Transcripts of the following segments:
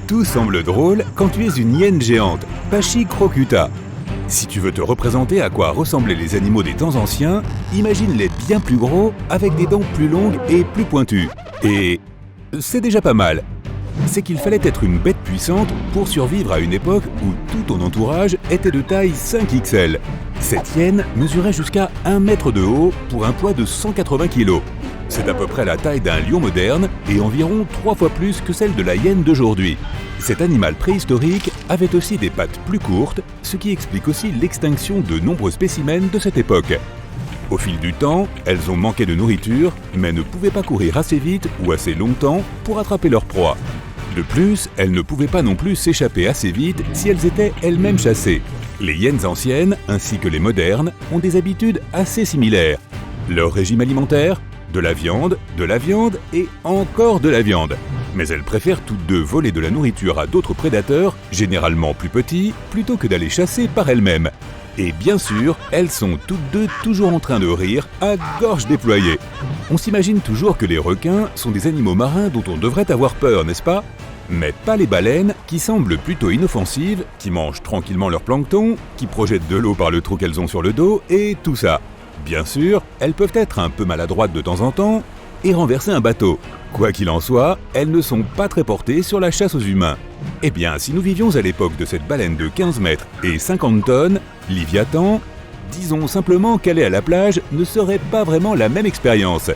Tout semble drôle quand tu es une hyène géante, Pachycrocuta. Si tu veux te représenter à quoi ressemblaient les animaux des temps anciens, imagine-les bien plus gros, avec des dents plus longues et plus pointues. Et c'est déjà pas mal. C'est qu'il fallait être une bête puissante pour survivre à une époque où tout ton entourage était de taille 5XL. Cette hyène mesurait jusqu'à 1 mètre de haut pour un poids de 180 kg. C'est à peu près la taille d'un lion moderne et environ 3 fois plus que celle de la hyène d'aujourd'hui. Cet animal préhistorique avait aussi des pattes plus courtes, ce qui explique aussi l'extinction de nombreux spécimens de cette époque. Au fil du temps, elles ont manqué de nourriture, mais ne pouvaient pas courir assez vite ou assez longtemps pour attraper leur proie. De plus, elles ne pouvaient pas non plus s'échapper assez vite si elles étaient elles-mêmes chassées. Les hyènes anciennes, ainsi que les modernes, ont des habitudes assez similaires. Leur régime alimentaire, de la viande et encore de la viande. Mais elles préfèrent toutes deux voler de la nourriture à d'autres prédateurs, généralement plus petits, plutôt que d'aller chasser par elles-mêmes. Et bien sûr, elles sont toutes deux toujours en train de rire à gorge déployée. On s'imagine toujours que les requins sont des animaux marins dont on devrait avoir peur, n'est-ce pas ? Mais pas les baleines, qui semblent plutôt inoffensives, qui mangent tranquillement leur plancton, qui projettent de l'eau par le trou qu'elles ont sur le dos, et tout ça. Bien sûr, elles peuvent être un peu maladroites de temps en temps et renverser un bateau. Quoi qu'il en soit, elles ne sont pas très portées sur la chasse aux humains. Eh bien, si nous vivions à l'époque de cette baleine de 15 mètres et 50 tonnes, Léviathan, disons simplement qu'aller à la plage ne serait pas vraiment la même expérience.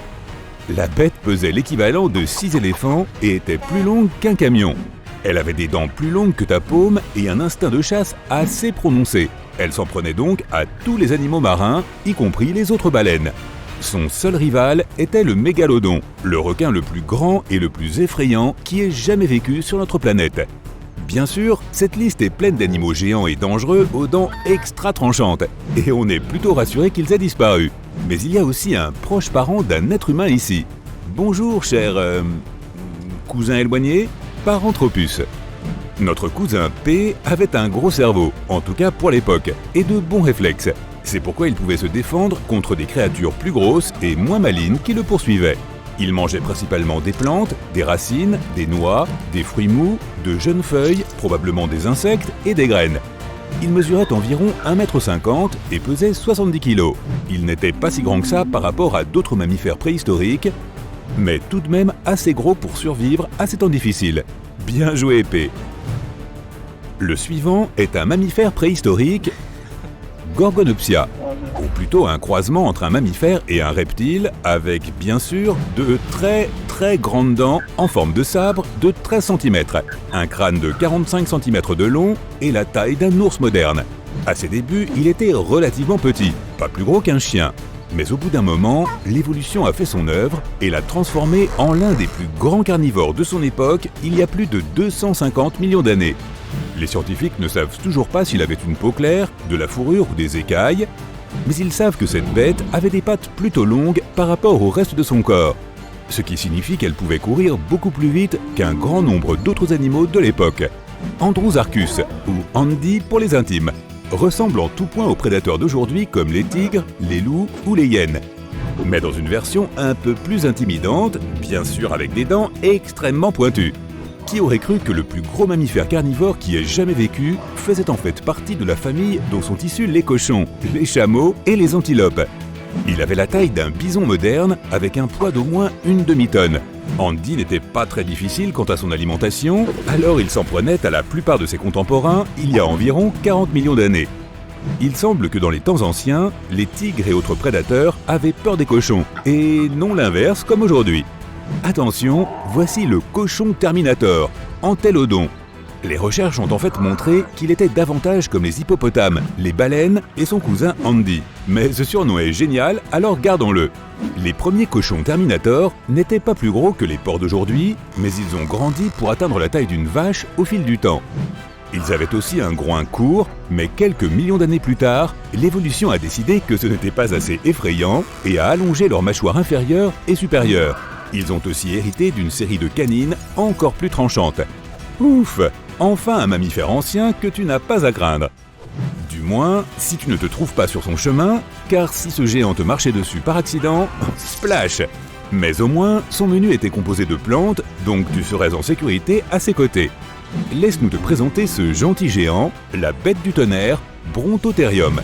La bête pesait l'équivalent de 6 éléphants et était plus longue qu'un camion. Elle avait des dents plus longues que ta paume et un instinct de chasse assez prononcé. Elle s'en prenait donc à tous les animaux marins, y compris les autres baleines. Son seul rival était le mégalodon, le requin le plus grand et le plus effrayant qui ait jamais vécu sur notre planète. Bien sûr, cette liste est pleine d'animaux géants et dangereux aux dents extra tranchantes, et on est plutôt rassuré qu'ils aient disparu. Mais il y a aussi un proche parent d'un être humain ici. Bonjour, cher... cousin éloigné, Paranthropus. Notre cousin P avait un gros cerveau, en tout cas pour l'époque, et de bons réflexes. C'est pourquoi il pouvait se défendre contre des créatures plus grosses et moins malines qui le poursuivaient. Il mangeait principalement des plantes, des racines, des noix, des fruits mous, de jeunes feuilles, probablement des insectes et des graines. Il mesurait environ 1,50 m et pesait 70 kg. Il n'était pas si grand que ça par rapport à d'autres mammifères préhistoriques, mais tout de même assez gros pour survivre à ces temps difficiles. Bien joué, P. Le suivant est un mammifère préhistorique, Gorgonopsia, ou plutôt un croisement entre un mammifère et un reptile, avec bien sûr de très grandes dents en forme de sabre de 13 cm, un crâne de 45 cm de long et la taille d'un ours moderne. À ses débuts, il était relativement petit, pas plus gros qu'un chien. Mais au bout d'un moment, l'évolution a fait son œuvre et l'a transformé en l'un des plus grands carnivores de son époque il y a plus de 250 millions d'années. Les scientifiques ne savent toujours pas s'il avait une peau claire, de la fourrure ou des écailles, mais ils savent que cette bête avait des pattes plutôt longues par rapport au reste de son corps, ce qui signifie qu'elle pouvait courir beaucoup plus vite qu'un grand nombre d'autres animaux de l'époque. Andrewsarchus, ou Andy pour les intimes, ressemble en tout point aux prédateurs d'aujourd'hui comme les tigres, les loups ou les hyènes, mais dans une version un peu plus intimidante, bien sûr avec des dents extrêmement pointues. Qui aurait cru que le plus gros mammifère carnivore qui ait jamais vécu faisait en fait partie de la famille dont sont issus les cochons, les chameaux et les antilopes. Il avait la taille d'un bison moderne avec un poids d'au moins une demi-tonne. Andy n'était pas très difficile quant à son alimentation, alors il s'en prenait à la plupart de ses contemporains il y a environ 40 millions d'années. Il semble que dans les temps anciens, les tigres et autres prédateurs avaient peur des cochons, et non l'inverse comme aujourd'hui. Attention, voici le cochon Terminator, Entélodon. Les recherches ont en fait montré qu'il était davantage comme les hippopotames, les baleines et son cousin Andy. Mais ce surnom est génial, alors gardons-le. Les premiers cochons Terminator n'étaient pas plus gros que les porcs d'aujourd'hui, mais ils ont grandi pour atteindre la taille d'une vache au fil du temps. Ils avaient aussi un groin court, mais quelques millions d'années plus tard, l'évolution a décidé que ce n'était pas assez effrayant et a allongé leur mâchoire inférieure et supérieure. Ils ont aussi hérité d'une série de canines encore plus tranchantes. Ouf! Enfin un mammifère ancien que tu n'as pas à craindre. Du moins, si tu ne te trouves pas sur son chemin, car si ce géant te marchait dessus par accident, splash! Mais au moins, son menu était composé de plantes, donc tu serais en sécurité à ses côtés. Laisse-nous te présenter ce gentil géant, la bête du tonnerre, Brontotherium.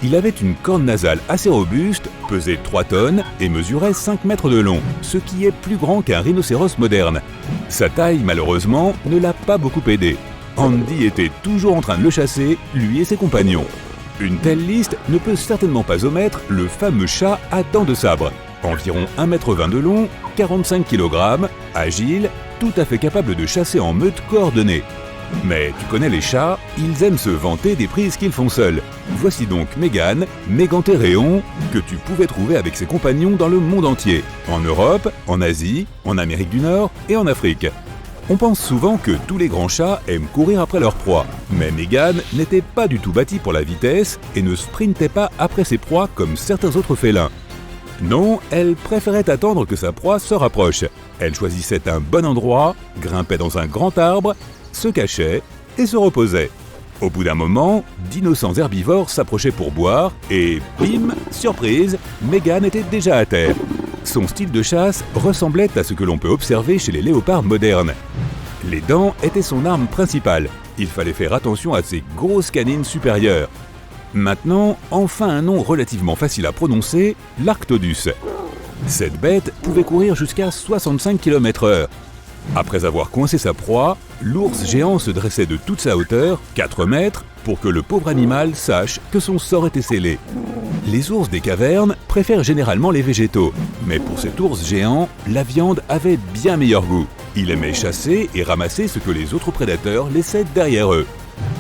Il avait une corne nasale assez robuste, pesait 3 tonnes et mesurait 5 mètres de long, ce qui est plus grand qu'un rhinocéros moderne. Sa taille, malheureusement, ne l'a pas beaucoup aidé. Andy était toujours en train de le chasser, lui et ses compagnons. Une telle liste ne peut certainement pas omettre le fameux chat à dents de sabre. Environ 1,20 m de long, 45 kg, agile, tout à fait capable de chasser en meute coordonnée. Mais tu connais les chats, ils aiment se vanter des prises qu'ils font seuls. Voici donc Mégane, Mégantéréon, que tu pouvais trouver avec ses compagnons dans le monde entier, en Europe, en Asie, en Amérique du Nord et en Afrique. On pense souvent que tous les grands chats aiment courir après leur proie, mais Mégane n'était pas du tout bâtie pour la vitesse et ne sprintait pas après ses proies comme certains autres félins. Non, elle préférait attendre que sa proie se rapproche. Elle choisissait un bon endroit, grimpait dans un grand arbre, se cachait et se reposait. Au bout d'un moment, d'innocents herbivores s'approchaient pour boire et bim, surprise, Mégane était déjà à terre. Son style de chasse ressemblait à ce que l'on peut observer chez les léopards modernes. Les dents étaient son arme principale. Il fallait faire attention à ses grosses canines supérieures. Maintenant, enfin un nom relativement facile à prononcer, l'Arctodus. Cette bête pouvait courir jusqu'à 65 km/h. Après avoir coincé sa proie, l'ours géant se dressait de toute sa hauteur, 4 mètres, pour que le pauvre animal sache que son sort était scellé. Les ours des cavernes préfèrent généralement les végétaux, mais pour cet ours géant, la viande avait bien meilleur goût. Il aimait chasser et ramasser ce que les autres prédateurs laissaient derrière eux.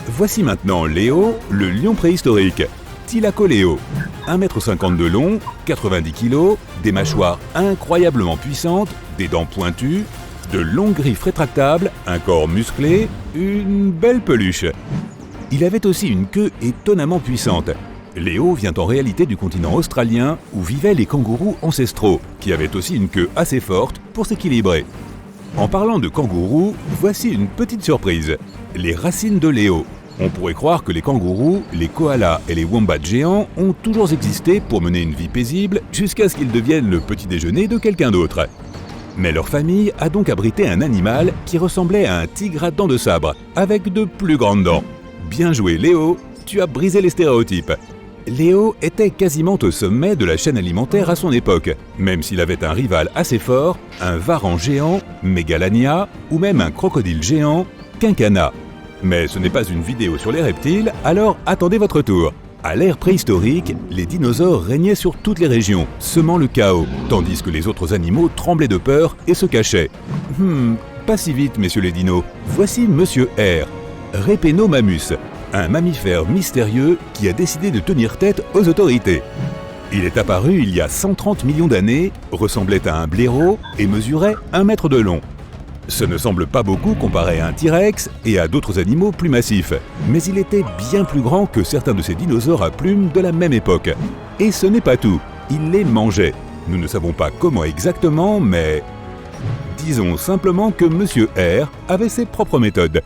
Voici maintenant Léo, le lion préhistorique. Thylacoleo, 1,50 m de long, 90 kg, des mâchoires incroyablement puissantes, des dents pointues, de longues griffes rétractables, un corps musclé, une belle peluche. Il avait aussi une queue étonnamment puissante. Léo vient en réalité du continent australien où vivaient les kangourous ancestraux, qui avaient aussi une queue assez forte pour s'équilibrer. En parlant de kangourous, voici une petite surprise. Les racines de Léo. On pourrait croire que les kangourous, les koalas et les wombats géants ont toujours existé pour mener une vie paisible jusqu'à ce qu'ils deviennent le petit déjeuner de quelqu'un d'autre. Mais leur famille a donc abrité un animal qui ressemblait à un tigre à dents de sabre, avec de plus grandes dents. Bien joué Léo, tu as brisé les stéréotypes. Léo était quasiment au sommet de la chaîne alimentaire à son époque, même s'il avait un rival assez fort, un varan géant, Mégalania, ou même un crocodile géant, Quinquana. Mais ce n'est pas une vidéo sur les reptiles, alors attendez votre tour. À l'ère préhistorique, les dinosaures régnaient sur toutes les régions, semant le chaos, tandis que les autres animaux tremblaient de peur et se cachaient. Pas si vite, messieurs les dinos. Voici Monsieur R, Répénomamus, un mammifère mystérieux qui a décidé de tenir tête aux autorités. Il est apparu il y a 130 millions d'années, ressemblait à un blaireau et mesurait 1 mètre de long. Ce ne semble pas beaucoup comparé à un T-Rex et à d'autres animaux plus massifs, mais il était bien plus grand que certains de ces dinosaures à plumes de la même époque. Et ce n'est pas tout, il les mangeait. Nous ne savons pas comment exactement, mais disons simplement que Monsieur R avait ses propres méthodes.